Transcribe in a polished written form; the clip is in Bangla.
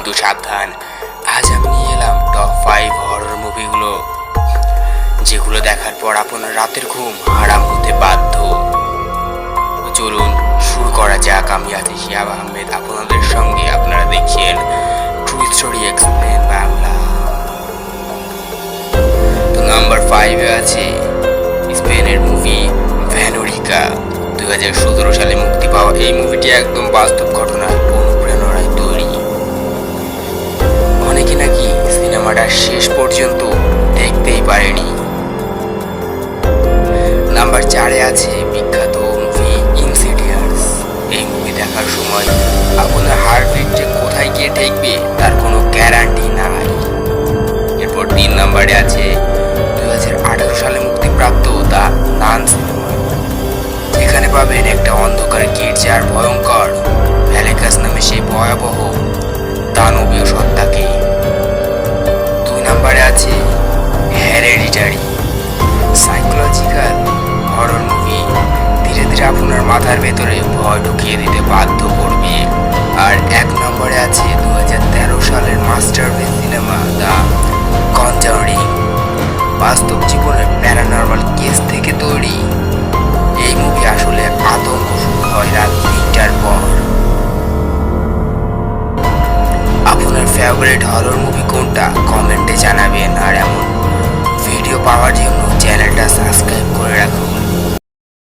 কিন্তু সাবধান, আজ আমি নিয়ে এলাম টপ 5 হরর মুভিগুলো, যেগুলো দেখার পর আপনার রাতের ঘুম হারাম হতে বাধ্য। চলুন শুরু করা যাক। আমি আছি শিহাব আহমেদ, আপনাদের সঙ্গে। আপনারা দেখছেন ট্রু স্টোরি এক্সপ্লেন বাংলা। তো নাম্বার 5 এ আছে স্পেনের মুভি ভ্যানোরিকা। 2017 সালে মুক্তি পাওয়া এই মুভিটি একদম বাস্তব ঘটনার অনুপ্রেরণায় তৈরি। অনেকে নাকি সিনেমাটা শেষ পর্যন্ত দেখতেই পারেনি। নাম্বার 4 এ আছে বিখ্যাত মুভি ইনসিডিয়াস। এই মুভি দেখার সময় আপনার হার্টবিট যে কোথায় গিয়ে ঠেকবে তার কোনো গ্যারান্টি নাই। এরপর 3 নম্বরে আছে 2018 সালে মুক্তিপ্রাপ্ত দ্য নান সিনেমা। এখানে পাবেন একটা অন্ধকার গির্জার ভয়ঙ্কর ভ্যালেকাস নামে সেই ভয়াবহ দানবীয় সত্তাকে। 2 নম্বরে আছে হেরেডিটারি, সাইকোলজিক্যাল হরর মুভি। ধীরে ধীরে আপনার মাথার ভেতরে ভয় ঢুকিয়ে দিতে বাধ্য করবে। আর 1 নম্বরে আছে 2013 সালের মাস্টারপিস সিনেমা দ্য কনজারিং। বাস্তব জীবনের প্যারানর্মাল কেস থেকে তৈরি এই মুভি আসলে আতঙ্ক শুরু হয় রাত 3টার পর। আপনার ফেভারিট হরর মুভি কোনটা কমেন্টে জানাবেন। আর এমন ভিডিও পাওয়ার জন্য চ্যানেলটা সাবস্ক্রাইব করে